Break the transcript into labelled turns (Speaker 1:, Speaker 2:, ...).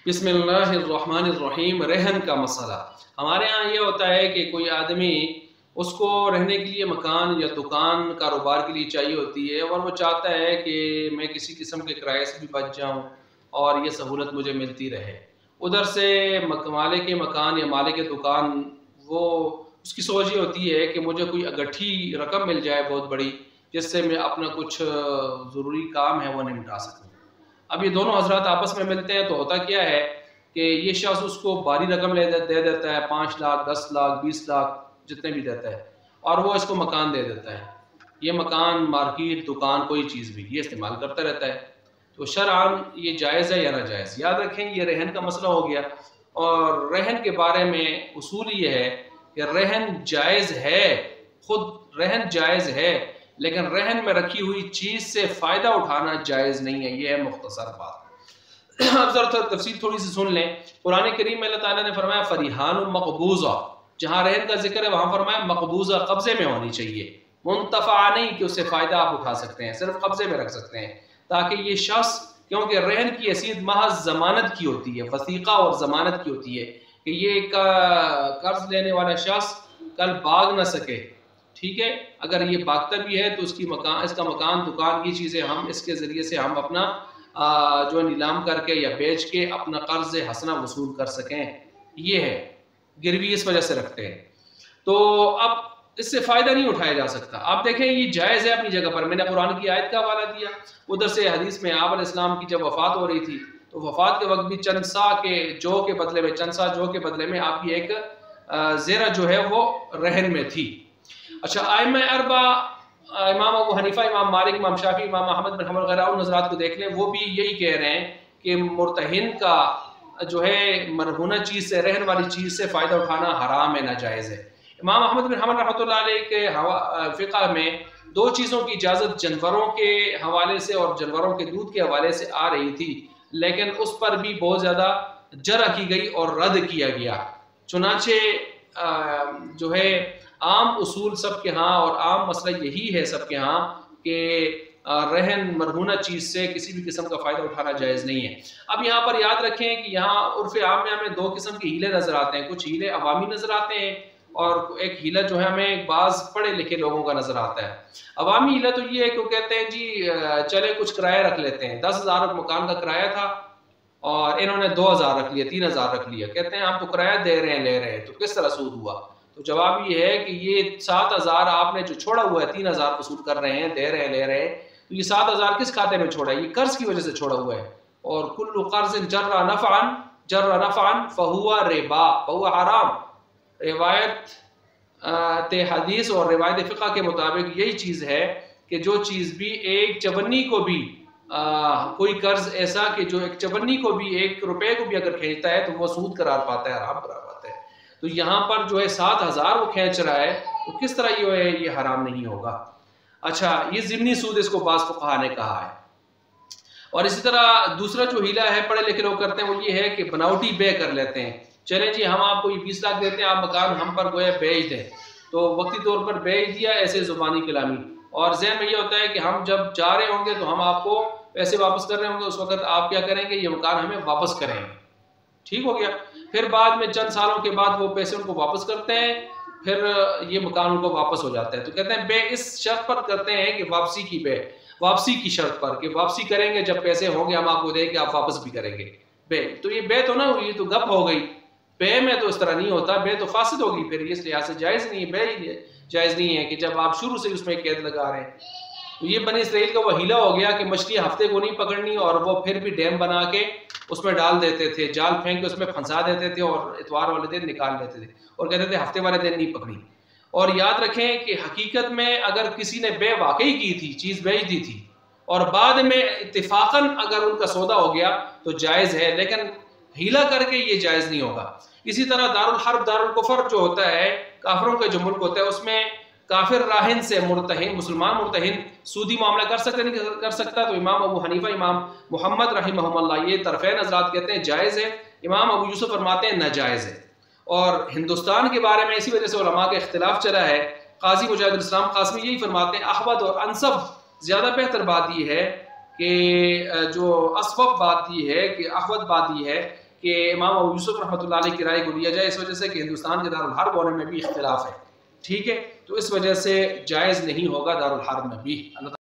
Speaker 1: बिस्मिल्लाहिर्रहमानिर्रहीम। रहन का मसला हमारे यहाँ ये होता है कि कोई आदमी उसको रहने के लिए मकान या दुकान कारोबार के लिए चाहिए होती है और वो चाहता है कि मैं किसी किस्म के किराए से भी बच जाऊँ और ये सहूलत मुझे मिलती रहे। उधर से मालिक के मकान या मालिक के दुकान वो उसकी सोच ये होती है कि मुझे कोई अगट्ठी रकम मिल जाए बहुत बड़ी, जिससे मैं अपना कुछ ज़रूरी काम है वो निपटा सकूँ। अब ये दोनों हजरात आपस में मिलते हैं तो होता क्या है कि ये शख्स उसको भारी रकम दे देता है, 5 लाख 10 लाख 20 लाख जितने भी देता है, और वो इसको मकान दे देता है। ये मकान, मार्केट, दुकान, कोई चीज़ भी ये इस्तेमाल करता रहता है। तो शरआन ये जायज़ है या नाजायज़? याद रखें ये रहन का मसला हो गया, और रहन के बारे में उसूल ये है कि रहन जायज़ है, खुद रहन जायज़ है, लेकिन रहन में रखी हुई चीज़ से फ़ायदा उठाना जायज़ नहीं है। ये है मुख्तसर बात। अब ज़रा तफसील थोड़ी सी सुन लें। कुरान करीम में अल्लाह ताला ने फरमाया फरीहान मकबूज़ा, जहाँ रहन का जिक्र है वहाँ फरमाया मकबूज़ा, कब्ज़े में होनी चाहिए, मुंतफ़ा नहीं कि उससे फ़ायदा आप उठा सकते हैं, सिर्फ कब्ज़े में रख सकते हैं, ताकि ये शख्स, क्योंकि रहन की हैसियत महज ज़मानत की होती है, वसीक़ा और ज़मानत की होती है कि ये कर्ज लेने वाला शख्स कल भाग ना सके। ठीक है, अगर ये भागता भी है तो इसका मकान, दुकान, ये चीज़ें हम इसके ज़रिए से हम अपना जो नीलाम करके या बेच के अपना कर्ज हसना वसूल कर सकें। ये है गिरवी, इस वजह से रखते हैं। तो अब इससे फ़ायदा नहीं उठाया जा सकता। आप देखें ये जायज़ है अपनी जगह पर। मैंने कुरान की आयत का हवाला दिया, उधर से हदीस में आप अलैहिस्सलाम की जब वफ़ात हो रही थी तो वफ़ात के वक्त भी चंद सा जौ के बदले में आपकी एक ज़ेरा जो है वो रहन में थी। अच्छा, आइम्मा अरबा, इमाम अबू हनीफा, इमाम मालिक, इमाम शाफी, इमाम अहमद बिन हंबल वगैरह उन हज़रात को देख लें, वो भी यही कह रहे हैं कि मुर्तहिन का जो है मरहूना चीज़ से, रहन वाली चीज़ से फ़ायदा उठाना हराम है, नाजायज़ है। इमाम अहमद बिन हंबल रहमतुल्लाह अलैह के फ़िक़्ह में दो चीज़ों की इजाज़त जानवरों के हवाले से और जानवरों के दूध के हवाले से आ रही थी, लेकिन उस पर भी बहुत ज़्यादा जरा की गई और रद्द किया गया। चुनाचे जो है आम उसूल सबके यहाँ और आम मसला यही है सबके यहाँ कि रहन मरहूना चीज़ से किसी भी किस्म का फ़ायदा उठाना जायज़ नहीं है। अब यहाँ पर याद रखें कि यहाँ उर्फ़ आम में हमें दो किस्म के हीले नज़र आते हैं। कुछ हीले अवामी नज़र आते हैं और एक हीला जो है हमें बाज़ पढ़े लिखे लोगों का नज़र आता है। अवामी हीला तो ये है कि वो कहते हैं जी चले कुछ किराया रख लेते हैं, 10,000 मकान का किराया था और इन्होंने 2,000 रख लिया, 3,000 रख लिया। कहते हैं हम तो किराया दे रहे हैं, ले रहे हैं, तो किस तरह सूद हुआ? तो जवाब ये है कि ये 7,000 आपने जो छोड़ा हुआ है, 3,000 वसूल कर रहे हैं, दे रहे हैं, ले रहे हैं, तो ये 7,000 किस खाते में छोड़ा है? ये कर्ज की वजह से छोड़ा हुआ है। और कुल्लु कर्ज़िन जर्रा नफ़अन फहुवा रिबा फहुवा हराम। रिवायत हदीस और रिवायत फ़िक़्ह के मुताबिक यही चीज़ है कि जो चीज़ भी एक चवन्नी को भी कोई कर्ज ऐसा कि जो एक चवन्नी को भी, 1 रुपये को भी अगर खींचता है तो वो सूद करार पाता है, हराम करार पाता है। तो यहाँ पर जो है 7,000 वो खींच रहा है, तो किस तरह ये है, ये हराम नहीं होगा। अच्छा, ये ज़िमनी सूद इसको बाज़ फ़ुक़हा ने कहा है। और इसी तरह दूसरा जो हीला है पढ़े लिखे लोग करते हैं वो ये है कि बनावटी बे कर लेते हैं। चलें जी, हम आपको ये 20 लाख देते हैं, आप मकान हम पर गोया बेच दें, तो वक्ती तौर पर बेच दिया, ऐसे ज़ुबानी कलामी, और ज़हन में ये होता है कि हम जब जा रहे होंगे तो हम आपको पैसे वापस कर रहे होंगे, उस वक्त आप क्या करेंगे, ये मकान हमें वापस करेंगे। ठीक हो गया। फिर बाद में चंद सालों के बाद वो पैसे उनको वापस करते हैं, फिर ये मकान उनको वापस हो जाता है। तो कहते हैं बे इस शर्त पर करते हैं कि वापसी की शर्त पर कि वापसी करेंगे, जब पैसे होंगे हम आपको देंगे, आप वापस भी करेंगे। बे तो ये बे तो ना हुई, तो गप हो गई। बे में तो इस तरह नहीं होता, बे तो फासिद होगी, फिर इस लिहाज से जायज़ नहीं है। बे जायज़ नहीं है कि जब आप शुरू से उसमें कैद लगा रहे हैं। तो ये बनी इसराइल का वो हीला हो गया कि मछली हफ्ते को नहीं पकड़नी, और वो फिर भी डैम बना के उसमें डाल देते थे, जाल फेंक के उसमें फंसा देते थे और इतवार वाले दिन निकाल लेते थे और कहते थे हफ्ते वाले दिन नहीं पकड़ी। और याद रखें कि हकीकत में अगर किसी ने बे वाकई की थी, चीज़ बेच दी थी और बाद में इत्तेफाकन अगर उनका सौदा हो गया तो जायज़ है, लेकिन हीला करके ये जायज़ नहीं होगा। इसी तरह दारुल हर्ब, दारुल कुफर जो होता है, काफिरों का जो मुल्क होता है, उसमें काफिर राहिन से मुर्तहिन, मुसलमान मुर्तहिन सूदी मामला कर सकता नहीं कर सकता। तो इमाम अबू हनीफा, इमाम मोहम्मद रहिमहुल्लाह, ये तरफ़ैन हज़रात कहते हैं जायज़ है, इमाम अबू यूसुफ फरमाते हैं नाजायज़ है। और हिंदुस्तान के बारे में इसी वजह से उलमा का इख्तिलाफ चला है। काजी मुजाहिदुल इस्लाम कासमी यही फरमाते हैं, अहवद और अनसब ज़्यादा बेहतर बात यह है कि जो असवब बात यह है कि अहवद बात यह है کہ امام ابو یوسف رحمۃ اللہ علیہ کی رائے کو لیا جائے، اس وجہ سے کہ ہندوستان کے دارالحرب ہونے میں بھی اختلاف ہے، ٹھیک ہے، تو اس وجہ سے جائز نہیں ہوگا دارالحرب میں بھی۔ اللہ